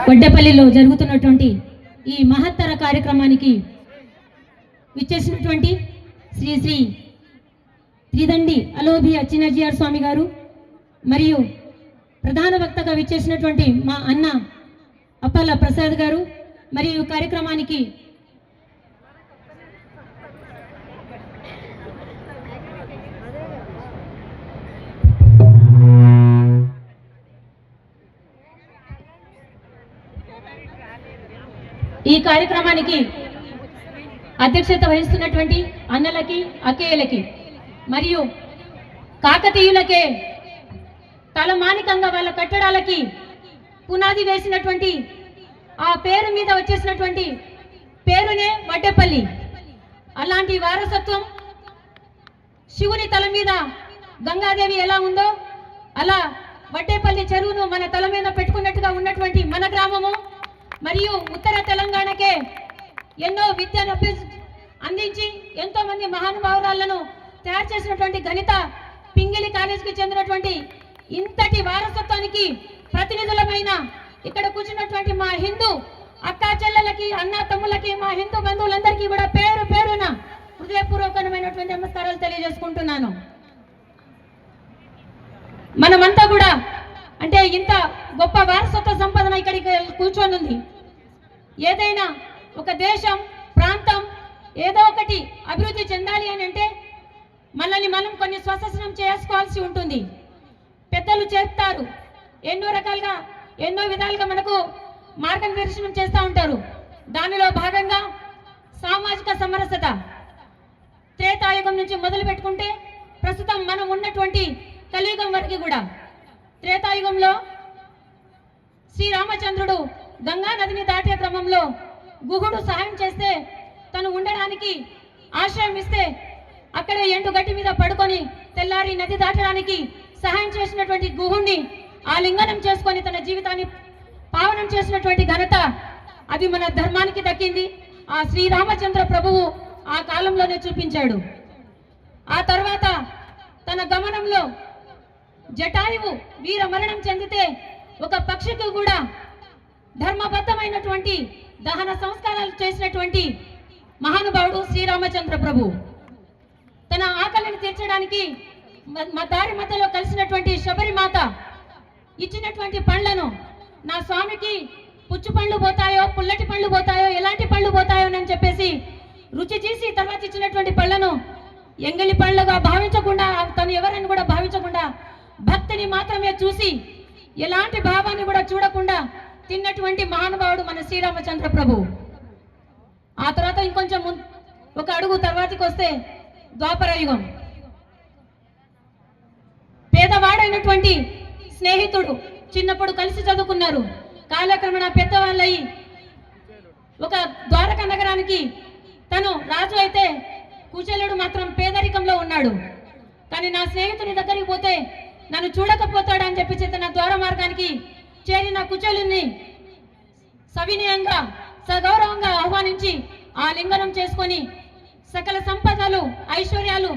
వడ్డేపల్లిలో జరుగుతున్నటువంటి ఈ మహత్తర కార్యక్రమానికి విచ్చేసినటువంటి శ్రీ శ్రీ త్రిదండి అలోభి అచ్చినజీఆర్ స్వామి గారు మరియు ప్రధాన వక్తగా విచ్చేసినటువంటి మా అన్న అప్పల ప్రసాద్ గారు మరియు కార్యక్రమానికి అధ్యక్షత వహిస్తున్నటువంటి అన్నలకి అక్కయ్యలకి మరియు కాకతీయులకే తలమానికంగా వాళ్ళ కట్టడాలకి పునాది వేసినటువంటి ఆ పేరు మీద వచ్చేసినటువంటి పేరునే వడ్డేపల్లి. అలాంటి వారసత్వం శివుని తల మీద గంగాదేవి ఎలా ఉందో అలా వడ్డేపల్లి చెరువును మన తల మీద పెట్టుకున్నట్టుగా ఉన్నటువంటి మన గ్రామము మరియు ఉత్తర తెలంగాణకే ఎన్నో విద్యను అందించి ఎంతో మంది మహానుభావురాలను తయారు చేసినటువంటి గణిత పింగిలి కాలేజీకి చెందినటువంటి ఇంతటి వారసత్వానికి ప్రతినిధులమైన ఇక్కడ కూర్చున్నటువంటి మా హిందూ అక్కా చెల్లెలకి అన్న తమ్ములకి మా హిందూ బంధువులందరికీ కూడా పేరు పేరున హృదయపూర్వకమైనటువంటి నమస్కారాలు తెలియజేసుకుంటున్నాను. మనమంతా కూడా అంటే ఇంత గొప్ప వారసత్వ సంపదన ఇక్కడికి కూర్చొని ఉంది. ఏదైనా ఒక దేశం ప్రాంతం ఏదో ఒకటి అభివృద్ధి చెందాలి అని అంటే మనల్ని మనం కొన్ని స్వశస్త్రం చేసుకోవాల్సి ఉంటుంది. పెద్దలు చెప్తారు, ఎన్నో రకాలుగా ఎన్నో విధాలుగా మనకు మార్గనిర్దేశనం చేస్తూ ఉంటారు. దానిలో భాగంగా సామాజిక సమరసత త్రేతాయుగం నుంచి మొదలు పెట్టుకుంటే ప్రస్తుతం మనం ఉన్నటువంటి కలియుగం వరకు కూడా త్రేతాయుగంలో శ్రీరామచంద్రుడు గంగా నదిని దాటే క్రమంలో గుహుడు సహాయం చేస్తే తను ఉండడానికి ఆశ్రయం ఇస్తే అక్కడే ఎండుగట్టి మీద పడుకొని తెల్లారి నది దాటడానికి సహాయం చేసినటువంటి గుహుణ్ణి ఆలింగనం చేసుకొని తన జీవితాన్ని పావనం చేసినటువంటి ఘనత అది మన ధర్మానికి దక్కింది. ఆ శ్రీరామచంద్ర ప్రభువు ఆ కాలంలోనే చూపించాడు. ఆ తర్వాత తన గమనంలో జటాయువు వీర మరణం చెందితే ఒక పక్షికి కూడా ధర్మబద్ధమైనటువంటి దహన సంస్కారాలు చేసినటువంటి మహానుభావుడు శ్రీరామచంద్ర ప్రభు. తన ఆకలిని తీర్చడానికి దారి మధ్యలో కలిసినటువంటి శబరిమాత ఇచ్చినటువంటి పండ్లను నా స్వామికి పుచ్చు పండ్లు పోతాయో పుల్లటి పండ్లు పోతాయో ఎలాంటి పళ్ళు పోతాయో అని చెప్పేసి రుచి చేసి తర్వాత ఇచ్చినటువంటి పళ్ళను ఎంగిలి పళ్ళుగా భావించకుండా తను ఎవరని కూడా భావించకుండా భక్తిని మాత్రమే చూసి ఎలాంటి భావాన్ని కూడా చూడకుండా తిన్నటువంటి మహానుభావుడు మన శ్రీరామచంద్ర ప్రభు. ఆ తర్వాత ఇంకొంచెం ఒక అడుగు తర్వాతకి వస్తే ద్వాపర యుగం. పేదవాడైనటువంటి స్నేహితుడు చిన్నప్పుడు కలిసి చదువుకున్నారు. కాలక్రమేణా పెద్దవాళ్ళయి ఒక ద్వారక నగరానికి తను రాజు అయితే కుచేలుడు మాత్రం పేదరికంలో ఉన్నాడు. కానీ నా స్నేహితుని దగ్గరికి పోతే నన్ను చూడకపోతాడు అని చెప్పి తన ద్వార మార్గానికి చేరిన కుచేలుని సవినయంగా సగౌరవంగా ఆహ్వానించి ఆ లింగనం చేసుకొని సకల సంపదలు ఐశ్వర్యాలు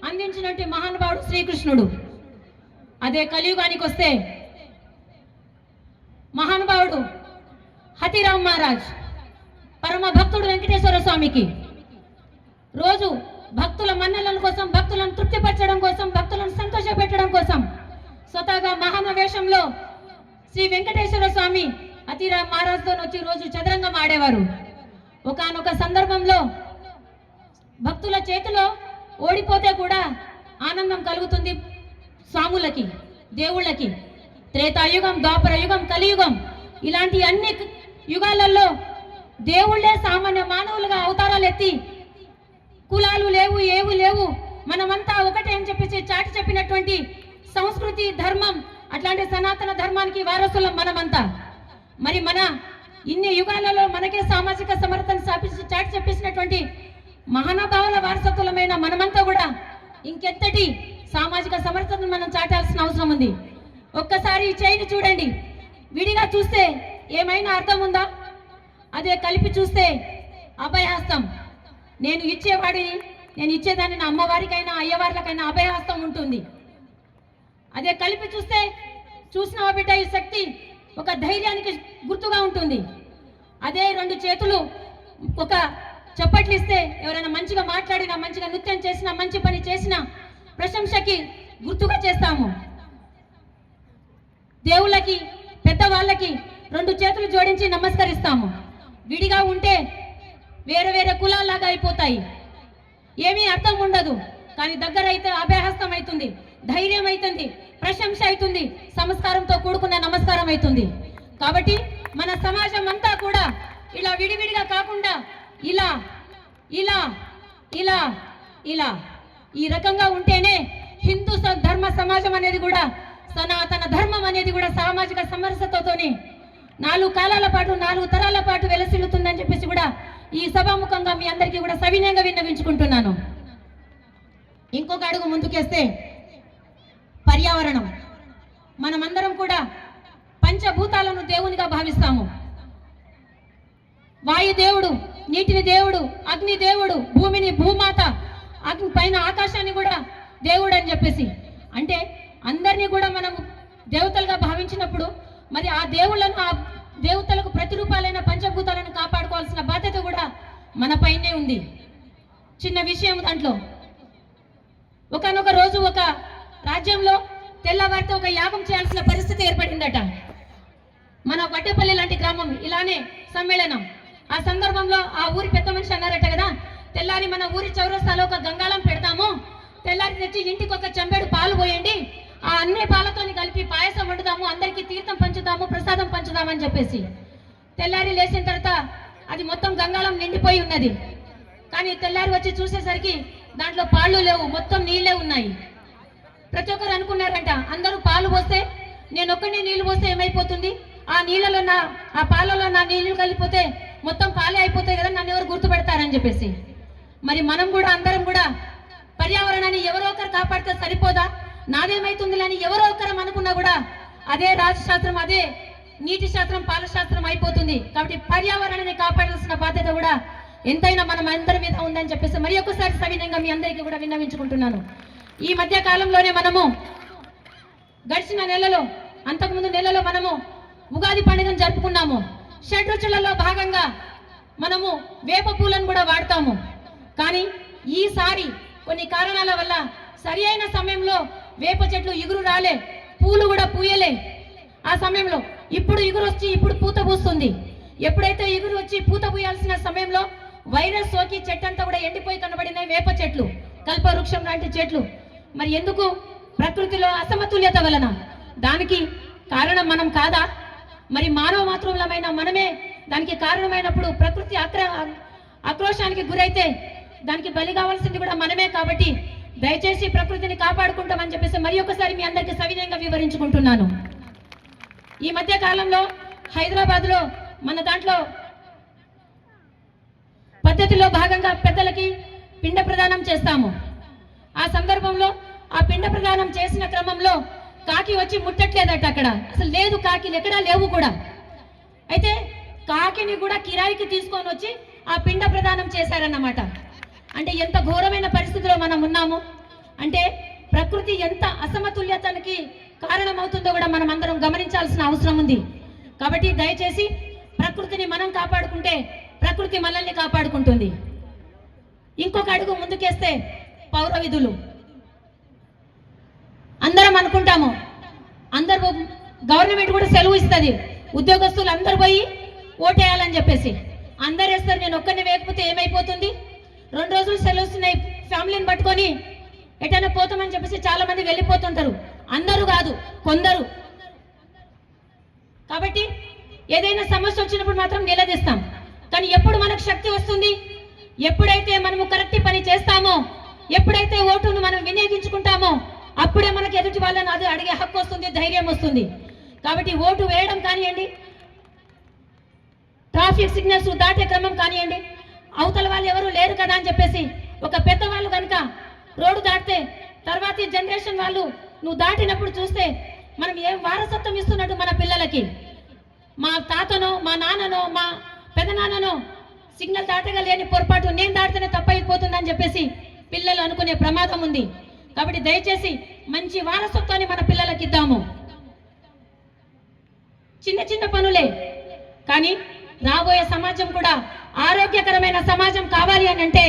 అందించినటువంటి మహానుభావుడు శ్రీకృష్ణుడు. అదే కలియుగానికి వస్తే మహానుభావుడు హతిరామ్ మహారాజ్ పరమ భక్తుడు వెంకటేశ్వర స్వామికి రోజు భక్తుల మన్ననల కోసం భక్తులను తృప్తిపరచడం కోసం భక్తులను సంతోషపెట్టడం కోసం స్వతహాగా మహానవేశంలో శ్రీ వెంకటేశ్వర స్వామి హతిరామ్ మహారాజ్తో వచ్చి రోజు చదరంగం ఆడేవారు. ఒకానొక సందర్భంలో భక్తుల చేతిలో ఓడిపోతే కూడా ఆనందం కలుగుతుంది స్వాములకి దేవుళ్ళకి. త్రేతాయుగం ద్వాపర యుగం కలియుగం ఇలాంటి అన్ని యుగాలలో దేవుళ్ళే సామాన్య మానవులుగా అవతారాలు ఎత్తి కులాలు లేవు ఏవు లేవు మనమంతా ఒకటే అని చెప్పేసి చాటి చెప్పినటువంటి సంస్కృతి ధర్మం అట్లాంటి సనాతన ధర్మానికి వారసులం మనమంతా. మరి మన ఇన్ని యుగాలలో మనకే సామాజిక సమర్థన చాటి చెప్పేసినటువంటి మహానుభావుల వారసత్వమైన మనమంతా కూడా ఇంకెంతటి సామాజిక సమర్థతను మనం చాటాల్సిన అవసరం ఉంది. ఒక్కసారి ఈ చేయిని చూడండి, విడిగా చూస్తే ఏమైనా అర్థం ఉందా? అదే కలిపి చూస్తే అభయహస్తం. నేను ఇచ్చేవాడిని, నేను ఇచ్చేదాన్ని నా అమ్మవారికైనా అయ్యవార్లకైనా అభయహస్తం ఉంటుంది. అదే కలిపి చూస్తే చూసినావా బిడ్డ ఈ శక్తి ఒక ధైర్యానికి గుర్తుగా ఉంటుంది. అదే రెండు చేతులు ఒక చప్పట్లు ఇస్తే ఎవరైనా మంచిగా మాట్లాడినా, మంచిగా నృత్యం చేసినా, మంచి పని చేసినా ప్రశంసకి గుర్తుగా చేస్తాము. దేవుళ్ళకి, పెద్దవాళ్ళకి రెండు చేతులు జోడించి నమస్కరిస్తాము. విడిగా ఉంటే వేరే వేరే కులాల్లాగా అయిపోతాయి, ఏమీ అర్థం ఉండదు. కానీ దగ్గర అయితే అభయహస్తం అవుతుంది, ధైర్యం అవుతుంది, ప్రశంస అవుతుంది, సంస్కారంతో కూడుకున్న నమస్కారం అవుతుంది. కాబట్టి మన సమాజం అంతా కూడా ఇలా విడివిడిగా కాకుండా ఇలా ఇలా ఇలా ఇలా ఈ రకంగా ఉంటేనే హిందూ ధర్మ సమాజం అనేది కూడా, సనాతన ధర్మం అనేది కూడా సామాజిక సమరసతతోని 4 కాలాల పాటు 4 తరాల పాటు వెలసిల్లుతుందని చెప్పేసి కూడా ఈ సభాముఖంగా మీ అందరికీ కూడా సవినయంగా విన్నవించుకుంటున్నాను. ఇంకొక అడుగు ముందుకేస్తే పర్యావరణం. మనమందరం కూడా పంచభూతాలను దేవునిగా భావిస్తాము. వాయుదేవుడు, నీటిని దేవుడు, అగ్ని దేవుడు, భూమిని భూమాత, అగ్ని పైన ఆకాశాన్ని కూడా దేవుడు అని చెప్పేసి, అంటే అందరినీ కూడా మనము దేవతలుగా భావించినప్పుడు మరి ఆ దేవుళ్ళను, ఆ దేవతలకు ప్రతిరూపాలైన పంచభూతాలను కాపాడుకోవాల్సిన బాధ్యత కూడా మన పైనే ఉంది. చిన్న విషయం దాంట్లో, ఒకనొక రోజు ఒక రాజ్యంలో తెల్లవారితో ఒక యాగం చేయాల్సిన పరిస్థితి ఏర్పడిందట. మన వడ్డేపల్లి లాంటి గ్రామం ఇలానే సమ్మేళనం. ఆ సందర్భంలో ఆ ఊరి పెద్ద మనిషి అన్నారట కదా, తెల్లారి మన ఊరి చౌరస్తాలో ఒక గంగాళం పెడతాము, తెల్లారి తెచ్చి ఇంటికి ఒక చెంబేడు పాలు పోయండి, ఆ అన్ని పాలతోని కలిపి పాయసం వండుదాము, అందరికీ తీర్థం పంచుదాము, ప్రసాదం పంచుదామని చెప్పేసి. తెల్లారి లేచిన తర్వాత అది మొత్తం గంగాళం నిండిపోయి ఉన్నది. కానీ తెల్లారి వచ్చి చూసేసరికి దాంట్లో పాళ్ళు లేవు, మొత్తం నీళ్ళే ఉన్నాయి. ప్రతి ఒక్కరు అనుకున్నారంట, అందరూ పాలు పోస్తే నేను ఒక్కనే నీళ్లు పోస్తే ఏమైపోతుంది, ఆ నీళ్ళలో ఆ పాలలో నా నీళ్లు కలిపిపోతే మొత్తం పాలే అయిపోతాయి కదా, నన్ను ఎవరు గుర్తుపెడతారని చెప్పేసి. మరి మనం కూడా అందరం కూడా పర్యావరణాన్ని ఎవరో ఒకరు కాపాడితే సరిపోదా, నాదేమైతుంది అని ఎవరో ఒకరు అనుకున్నా కూడా అదే రాజశాస్త్రం, అదే నీటి శాస్త్రం, పాల శాస్త్రం అయిపోతుంది. కాబట్టి పర్యావరణాన్ని కాపాడాల్సిన బాధ్యత కూడా ఎంతైనా మనం అందరి మీద ఉందని చెప్పేసి మరి ఒక్కసారి సవినయంగా మీ అందరికీ కూడా విన్నవించుకుంటున్నాను. ఈ మధ్య కాలంలోనే మనము గడిచిన నెలలో, అంతకుముందు నెలలో మనము ఉగాది పండుగను జరుపుకున్నాము. షడ్రుచులలో భాగంగా మనము వేప పూలను కూడా వాడతాము. కానీ ఈసారి కొన్ని కారణాల వల్ల సరి అయిన సమయంలో వేప చెట్లు ఇగురు రాలే, పూలు కూడా పూయలే. ఆ సమయంలో ఇప్పుడు ఇగురు వచ్చి ఇప్పుడు పూత పూస్తుంది. ఎప్పుడైతే ఇగురు వచ్చి పూత పూయాల్సిన సమయంలో వైరస్ సోకి చెట్టంతా కూడా ఎండిపోయి కనబడినాయి వేప చెట్లు, కల్పవృక్షం లాంటి చెట్లు. మరి ఎందుకు? ప్రకృతిలో అసమతుల్యత వలన. దానికి కారణం మనం కాదా? మరి మానవ మాతృలమైన మనమే దానికి కారణమైనప్పుడు ప్రకృతి ఆక్రోశానికి గురైతే దానికి బలి కావాల్సింది కూడా మనమే. కాబట్టి దయచేసి ప్రకృతిని కాపాడుకుంటామని చెప్పేసి మరి ఒకసారి మీ అందరికీ సవినయంగా వివరించుకుంటున్నాను. ఈ మధ్య కాలంలో హైదరాబాద్లో మన దాంట్లో పద్ధతిలో భాగంగా పెద్దలకి పిండ ప్రదానం చేస్తాము. ఆ సందర్భంలో ఆ పిండ ప్రదానం చేసిన క్రమంలో కాకి వచ్చి ముట్టట్లేదట. అక్కడ అసలు లేదు, కాకిలు ఎక్కడా లేవు కూడా. అయితే కాకిని కూడా కిరాయికి తీసుకొని వచ్చి ఆ పిండ ప్రదానం చేశారన్నమాట. అంటే ఎంత ఘోరమైన పరిస్థితిలో మనం ఉన్నాము అంటే ప్రకృతి ఎంత అసమతుల్యతకి కారణమవుతుందో కూడా మనం అందరం గమనించాల్సిన అవసరం ఉంది. కాబట్టి దయచేసి ప్రకృతిని మనం కాపాడుకుంటే ప్రకృతి మనల్ని కాపాడుకుంటుంది. ఇంకొక అడుగు ముందుకేస్తే పౌర విధులు. అందరం అనుకుంటాము, అందరూ గవర్నమెంట్ కూడా సెలవు ఇస్తుంది, ఉద్యోగస్తులు అందరు పోయి ఓటేయాలని చెప్పేసి అందరు వేస్తారు. నేను ఒక్కరిని వేయకపోతే ఏమైపోతుంది? 2 రోజులు సెలవు ఇస్తున్నాయి, ఫ్యామిలీని పట్టుకొని ఎటైనా పోతామని చెప్పేసి చాలా మంది వెళ్ళిపోతుంటారు. అందరూ కాదు, కొందరు. కాబట్టి ఏదైనా సమస్య వచ్చినప్పుడు మాత్రం నిలదీస్తాం. కానీ ఎప్పుడు మనకు శక్తి వస్తుంది? ఎప్పుడైతే మనము కరెక్ట్ పని చేస్తామో, ఎప్పుడైతే ఓటును మనం వినియోగించుకుంటామో అప్పుడే మనకి ఎదుటి వాళ్ళని అది అడిగే హక్కు వస్తుంది, ధైర్యం వస్తుంది. కాబట్టి ఓటు వేయడం కానివ్వండి, ట్రాఫిక్ సిగ్నల్స్ దాటే క్రమం కానివ్వండి, అవతల వాళ్ళు ఎవరు లేరు కదా అని చెప్పేసి ఒక పెద్దవాళ్ళు కనుక రోడ్డు దాటితే తర్వాతి జనరేషన్ వాళ్ళు నువ్వు దాటినప్పుడు చూస్తే మనం ఏం వారసత్వం ఇస్తున్నట్టు మన పిల్లలకి. మా తాతనో, మా నాన్ననో, మా పెదనాన్ననో సిగ్నల్ దాటగా లేని పొరపాటు నేను దాటితేనే తప్పైపోతుందని చెప్పేసి పిల్లలు అనుకునే ప్రమాదం ఉంది. కాబట్టి దయచేసి మంచి వారసత్వాన్ని మన పిల్లలకి ఇద్దాము. చిన్న చిన్న పనులే. కానీ రాబోయే సమాజం కూడా ఆరోగ్యకరమైన సమాజం కావాలి అని అంటే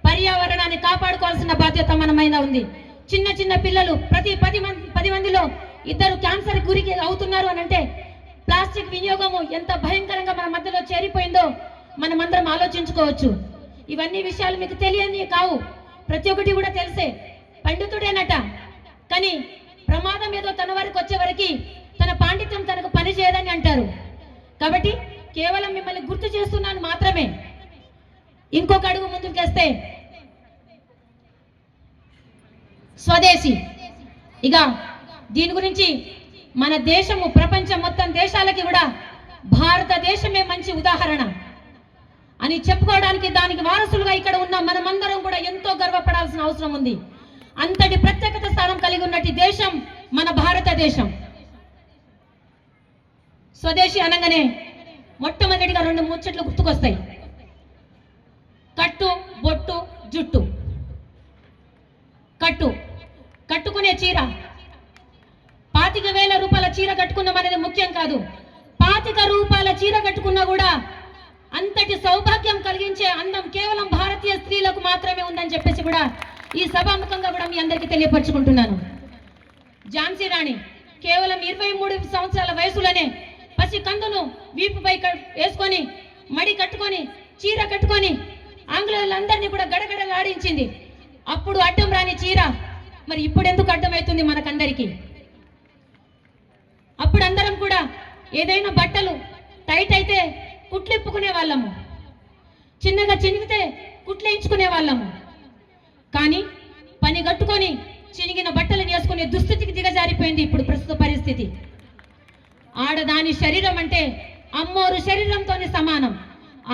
పర్యావరణాన్ని కాపాడుకోవాల్సిన బాధ్యత మన మీద ఉంది. చిన్న చిన్న పిల్లలు ప్రతి 10 మందిలో 2 క్యాన్సర్ గురికి అవుతున్నారు అని అంటే ప్లాస్టిక్ వినియోగము ఎంత భయంకరంగా మన మధ్యలో చేరిపోయిందో మనమందరం ఆలోచించుకోవచ్చు. ఇవన్నీ విషయాలు మీకు తెలియని కావు, ప్రతి ఒక్కటి కూడా తెలిసే. పండితుడేనట, కానీ ప్రమాదం ఏదో తన వరకు వచ్చే వరకు తన పాండిత్యం తనకు పని చేయదని అంటారు. కాబట్టి కేవలం మిమ్మల్ని గుర్తు చేస్తున్నాను మాత్రమే. ఇంకొక అడుగు ముందుకేస్తే స్వదేశీ, ఇక దీని గురించి మన దేశము ప్రపంచం మొత్తం దేశాలకి కూడా భారతదేశమే మంచి ఉదాహరణ అని చెప్పుకోవడానికి, దానికి వారసులుగా ఇక్కడ ఉన్న మనమందరం కూడా ఎంతో గర్వపడాల్సిన అవసరం ఉంది. అంతటి ప్రత్యేకత స్థానం కలిగి ఉన్నటి దేశం మన భారతదేశం. స్వదేశీ అనగానే మొట్టమొదటిగా 2 ముచ్చట్లు గుర్తుకొస్తాయి: కట్టు, బొట్టు, జుట్టు. కట్టుకునే చీర, 25,000 రూపాయల చీర కట్టుకున్నాం అనేది ముఖ్యం కాదు. 25 రూపాయల చీర కట్టుకున్నా కూడా అంతటి సౌభాగ్యం కలిగించే అందం కేవలం భారతీయ స్త్రీలకు మాత్రమే ఉందని చెప్పేసి కూడా ఈ సభాముఖంగా కూడా మీ అందరికీ తెలియపరచుకుంటున్నాను. ఝాన్సీ రాణి కేవలం 23 సంవత్సరాల వయసులోనే పసి కందును వీపుపై వేసుకొని, మడి కట్టుకొని, చీర కట్టుకొని ఆంగ్లేయులందరినీ కూడా గడగడలాడించింది. అప్పుడు అడ్డం రాని చీర మరి ఇప్పుడు ఎందుకు అడ్డమవుతుంది మనకందరికీ? అప్పుడు అందరం కూడా ఏదైనా బట్టలు టైట్ అయితే కుట్లిప్పుకునే వాళ్ళము, చిన్నగా చినిగితే కుట్లేయించుకునే వాళ్ళము. కానీ పని కట్టుకొని చినిగిన బట్టలు వేసుకునే దుస్థితికి దిగజారిపోయింది ఇప్పుడు ప్రస్తుత పరిస్థితి. ఆడదాని శరీరం అంటే అమ్మోరు శరీరంతో సమానం.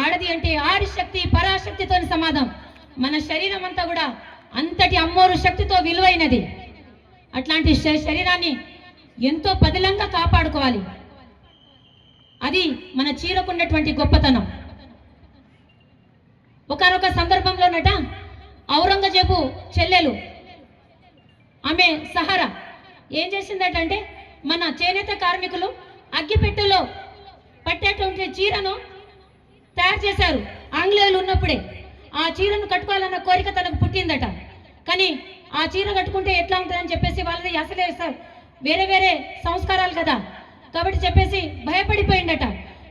ఆడది అంటే ఆడి శక్తి పరాశక్తితో సమానం. మన శరీరం అంతా కూడా అంతటి అమ్మోరు శక్తితో విలువైనది. అట్లాంటి శరీరాన్ని ఎంతో పదిలంగా కాపాడుకోవాలి. అది మన చీరకున్నటువంటి గొప్పతనం. ఒకనొక సందర్భంలోనట ఔరంగజేబు చెల్లెలు ఆమె సహారా ఏం చేసిందటంటే, మన చేనేత కార్మికులు అగ్గిపెట్టెలో పట్టేటువంటి చీరను తయారు చేశారు ఆంగ్లేయులు ఉన్నప్పుడే. ఆ చీరను కట్టుకోవాలన్న కోరిక తనకు పుట్టిందట. కానీ ఆ చీర కట్టుకుంటే ఎట్లా ఉంటుందని చెప్పేసి వాళ్ళది అసలే వేరే వేరే సంస్కారాలు కదా, కాబట్టి చెప్పేసి భయపడిపోయిందట.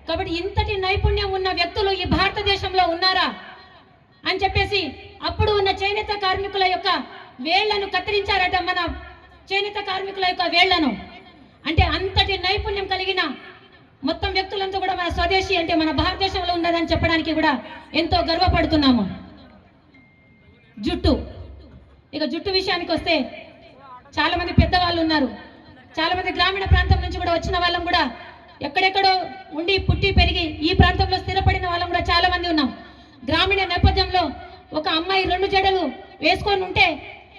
కాబట్టి ఇంతటి నైపుణ్యం ఉన్న వ్యక్తులు ఈ భారతదేశంలో ఉన్నారా అని చెప్పేసి అప్పుడు ఉన్న చేనేత కార్మికుల యొక్క వేళ్లను కత్తిరించారట. మన చేనేత కార్మికుల యొక్క వేళ్లను, అంటే అంతటి నైపుణ్యం కలిగిన మొత్తం వ్యక్తులంతా కూడా మన స్వదేశీ అంటే మన భారతదేశంలో ఉన్నదని చెప్పడానికి కూడా ఎంతో గర్వపడుతున్నాము. జుట్టు, ఇక జుట్టు విషయానికి వస్తే చాలా మంది పెద్దవాళ్ళు ఉన్నారు, చాలా మంది గ్రామీణ ప్రాంతం నుంచి కూడా వచ్చిన వాళ్ళం కూడా, ఎక్కడెక్కడో ఉండి పుట్టి పెరిగి ఈ ప్రాంతంలో స్థిరపడిన వాళ్ళం కూడా చాలా మంది ఉన్నాం. గ్రామీణ నేపథ్యంలో ఒక అమ్మాయి 2 జడలు వేసుకొని ఉంటే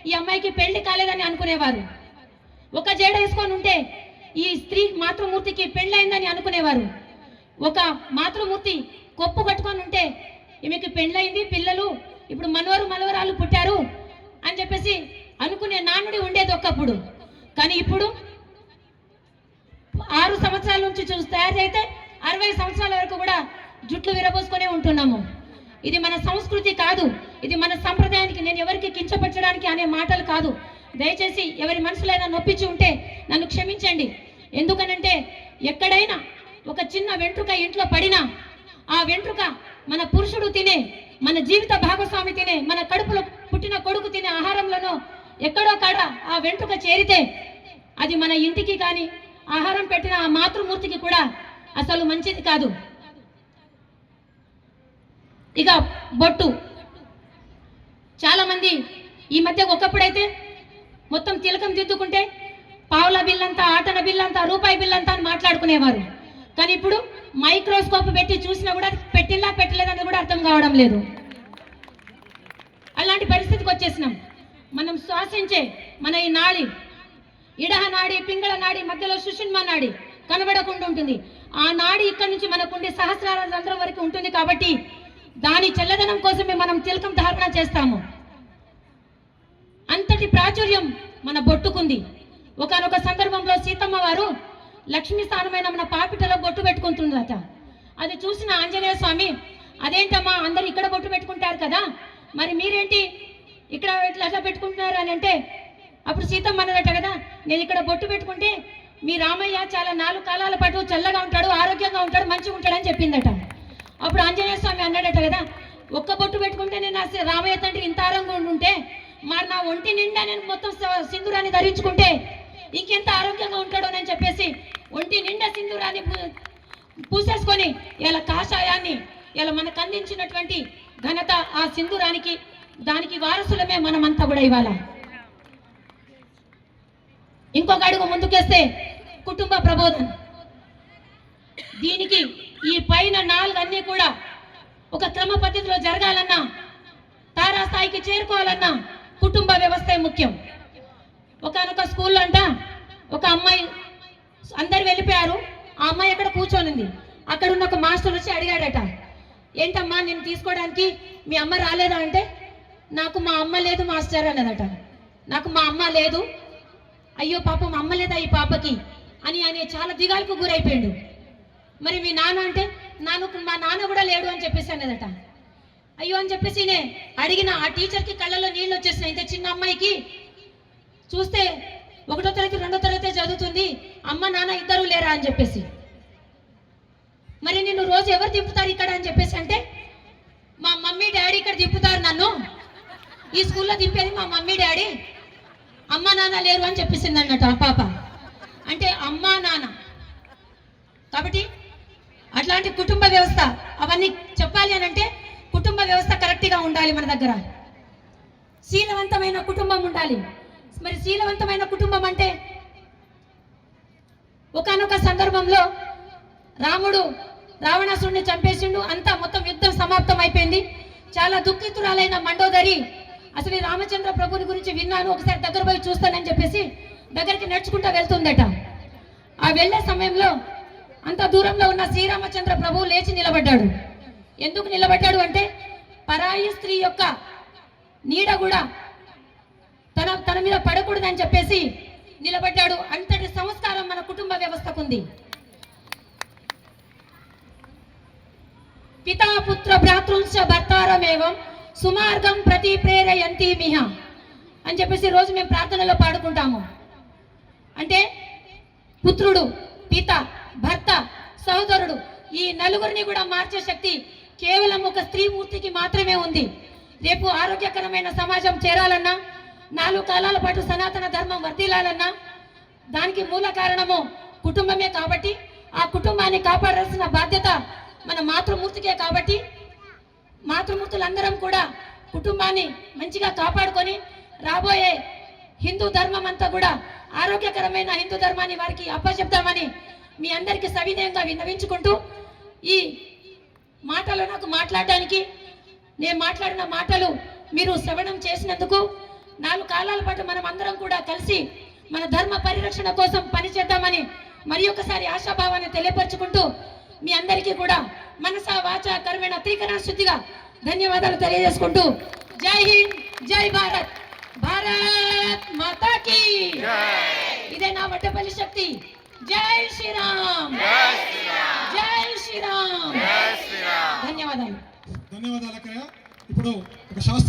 ఈ అమ్మాయికి పెళ్లి కాలేదని అనుకునేవారు. ఒక జడ వేసుకొని ఉంటే ఈ స్త్రీ మాతృమూర్తికి పెళ్ళైందని అనుకునేవారు. ఒక మాతృమూర్తి కొప్పు కట్టుకొని ఉంటే ఈమెకి పెళ్ళైంది, పిల్లలు ఇప్పుడు మనవరాలు పుట్టారు అని చెప్పేసి అనుకునే నానుడి ఉండేది ఒకప్పుడు. కానీ ఇప్పుడు 6 సంవత్సరాల నుంచి తయారు అయితే 60 సంవత్సరాల వరకు కూడా జుట్లు విరబోసుకునే ఉంటున్నాము. ఇది మన సంస్కృతి కాదు, ఇది మన సంప్రదాయానికి, నేను ఎవరికి కించపరచడానికి అనే మాటలు కాదు. దయచేసి ఎవరి మనసులో ఏదైనా నొప్పించి ఉంటే నన్ను క్షమించండి. ఎందుకనంటే ఎక్కడైనా ఒక చిన్న వెంట్రుక ఇంట్లో పడినా ఆ వెంట్రుక మన పురుషుడు తినే, మన జీవిత భాగస్వామి తినే, మన కడుపులో పుట్టిన కొడుకు తినే ఆహారంలోనో ఎక్కడో కాడ ఆ వెంట్రుక చేరితే అది మన ఇంటికి కానీ ఆహారం పెట్టిన ఆ మాతృమూర్తికి కూడా అసలు మంచిది కాదు. ఇక బొట్టు, చాలా మంది ఈ మధ్య ఒకప్పుడైతే మొత్తం తిలకం దిద్దుకుంటే పావుల బిల్లంతా, ఆటన బిల్లంతా, రూపాయి బిల్లంతా అని మాట్లాడుకునేవారు. కానీ ఇప్పుడు మైక్రోస్కోప్ పెట్టి చూసినా కూడా పెట్టిల్లా పెట్టలేదని కూడా అర్థం కావడం లేదు. అలాంటి పరిస్థితికి వచ్చేసినాం. మనం శ్వాసించే మన ఈ నాడి, ఇడహ నాడి, పింగళ నాడి, మధ్యలో సుషుమ్నా నాడి కనబడకుండా ఉంటుంది. ఆ నాడి ఇక్కడ నుంచి మనకుండి సహస్రార రంధ్రం వరకు ఉంటుంది. కాబట్టి దాని చల్లదనం కోసమే మనం తిలకం ధారణ చేస్తాము. అంతటి ప్రాచుర్యం మన బొట్టుకుంది. ఒకనొక సందర్భంలో సీతమ్మ వారు లక్ష్మీ స్థానమైన మన పాపిటలో బొట్టు పెట్టుకుంటుందట. అది చూసిన ఆంజనేయ స్వామి, అదేంటమ్మా అందరు ఇక్కడ బొట్టు పెట్టుకుంటారు కదా, మరి మీరేంటి ఇక్కడ ఇట్లా పెట్టుకుంటున్నారు అని అంటే, అప్పుడు సీతమ్మ అన్నదట కదా, నేను ఇక్కడ బొట్టు పెట్టుకుంటే మీ రామయ్య చాలా 4 కాలాల పాటు చల్లగా ఉంటాడు, ఆరోగ్యంగా ఉంటాడు, మంచిగా ఉంటాడని చెప్పిందట. అప్పుడు ఆంజనేయ స్వామి అన్నాడట కదా, ఒక్క బొట్టు పెట్టుకుంటే నేను రామయ్య తండ్రి ఇంత ఆరోగ్యంగా ఉంటే, మరి నా ఒంటి నిండా నేను మొత్తం సింధూరాన్ని ధరించుకుంటే ఇంకెంత ఆరోగ్యంగా ఉంటాడో అని చెప్పేసి ఒంటి నిండా సింధూరాన్ని పూసేసుకొని ఇలా కాషాయాన్ని ఇలా మనకు అందించినటువంటి ఘనత ఆ సింధూరానికి, దానికి వారసులమే మనమంతా కూడా ఇవాళ. ఇంకొక అడుగు ముందుకేస్తే కుటుంబ ప్రబోధన. దీనికి ఈ పైన 4 అన్నీ కూడా ఒక క్రమ పద్ధతిలో జరగాలన్నా, తారాస్థాయికి చేరుకోవాలన్నా కుటుంబ వ్యవస్థే ముఖ్యం. ఒకనొక స్కూల్లో అంట ఒక అమ్మాయి, అందరు వెళ్ళిపోయారు, ఆ అమ్మాయి అక్కడ కూర్చొనింది. అక్కడ ఉన్న ఒక మాస్టర్ వచ్చి అడిగాడట, ఏంటమ్మా నేను తీసుకోవడానికి మీ అమ్మ రాలేదా అంటే, నాకు మా అమ్మ లేదు మాస్టర్ అన్నదట. నాకు మా అమ్మ లేదు, అయ్యో పాపం అమ్మ లేదా ఈ పాపకి అని చాలా దిగాలకు గురైపోయాడు. మరి మీ నాన్న అంటే, మా నాన్న కూడా లేడు అని చెప్పేసి అన్నదట. అయ్యో అని చెప్పేసి అడిగిన ఆ టీచర్కి కళ్ళలో నీళ్ళు వచ్చేసినాయి. ఇంత చిన్న అమ్మాయికి చూస్తే 1వ తరగతి 2వ తరగతి చదువుతుంది, అమ్మ నాన్న ఇద్దరు లేరా అని చెప్పేసి. మరి నిన్ను రోజు ఎవరు దింపుతారు ఇక్కడ అని చెప్పేసి అంటే, మా మమ్మీ డాడీ ఇక్కడ దింపుతారు నన్ను, ఈ స్కూల్లో దింపేది మా మమ్మీ డాడీ, అమ్మ నాన్న లేరు అని చెప్పేసింది అన్నట్టు ఆ పాప. అంటే అమ్మ నాన్న కాబట్టి అట్లాంటి కుటుంబ వ్యవస్థ అవన్నీ చెప్పాలి అని అంటే కుటుంబ వ్యవస్థ కరెక్ట్గా ఉండాలి. మన దగ్గర శీలవంతమైన కుటుంబం ఉండాలి. మరి శీలవంతమైన కుటుంబం అంటే, ఒకానొక సందర్భంలో రాముడు రావణాసురుడిని చంపేసిండు, అంతా మొత్తం యుద్ధం సమాప్తం అయిపోయింది. చాలా దుఃఖితురాలైన మండోదరి అసలు ఈ రామచంద్ర ప్రభుని గురించి విన్నాను, ఒకసారి దగ్గర పోయి చూస్తానని చెప్పేసి దగ్గరికి నడుచుకుంటూ వెళ్తుందట. ఆ వెళ్ళే సమయంలో అంత దూరంలో ఉన్న శ్రీరామచంద్ర ప్రభువు లేచి నిలబడ్డాడు. ఎందుకు నిలబడ్డాడు అంటే, పరాయి స్త్రీ యొక్క నీడ కూడా తన మీద పడకూడదని చెప్పేసి నిలబడ్డాడు. అంతటి సంస్కారం మన కుటుంబ వ్యవస్థకు ఉంది. పితా పుత్ర భ్రాతృంశ భర్తారమేవం సుమార్గం ప్రతి ప్రేరయంతి మిహ అని చెప్పేసి రోజు మేము ప్రార్థనలో పాడుకుంటాము. అంటే పుత్రుడు, పిత, భర్త, సహోదరుడు, ఈ నలుగురిని కూడా మార్చే శక్తి కేవలం ఒక స్త్రీ మూర్తికి మాత్రమే ఉంది. రేపు ఆరోగ్యకరమైన సమాజం చేరాలన్నా, 4 కాలాల పాటు సనాతన ధర్మం వర్ధిల్లాలన్నా దానికి మూల కారణము కుటుంబమే. కాబట్టి ఆ కుటుంబాన్ని కాపాడాల్సిన బాధ్యత మన మాతృమూర్తికే. కాబట్టి మాతృమూర్తులందరం కూడా కుటుంబాన్ని మంచిగా కాపాడుకొని రాబోయే హిందూ ధర్మం అంతా కూడా ఆరోగ్యకరమైన హిందూ ధర్మాన్ని వారికి అప్పచెప్తామని మీ అందరికీ సవినయంగా విన్నవించుకుంటూ, ఈ మాటలు నాకు మాట్లాడడానికి, నేను మాట్లాడిన మాటలు మీరు శ్రవణం చేసినందుకు 4 కాలాల పాటు మనం అందరం కూడా కలిసి మన ధర్మ పరిరక్షణ కోసం పనిచేద్దామని మరి ఒకసారి ఆశాభావాన్ని తెలియపరచుకుంటూ, మీ అందరికీ కూడా మనసా వాచ కర్మేణ త్రికరణ శుద్ధిగా ధన్యవాదాలు తెలియజేసుకుంటూ, జై హింద్, జై భారత్, భారత్ మాతా కీ ఇదే నా వడ్డపల్లి శక్తి. జై శ్రీరామ్, జై శ్రీరామ్. ధన్యవాదాలు. ధన్యవాదాలు. ఇప్పుడు ఒక శాస్త్ర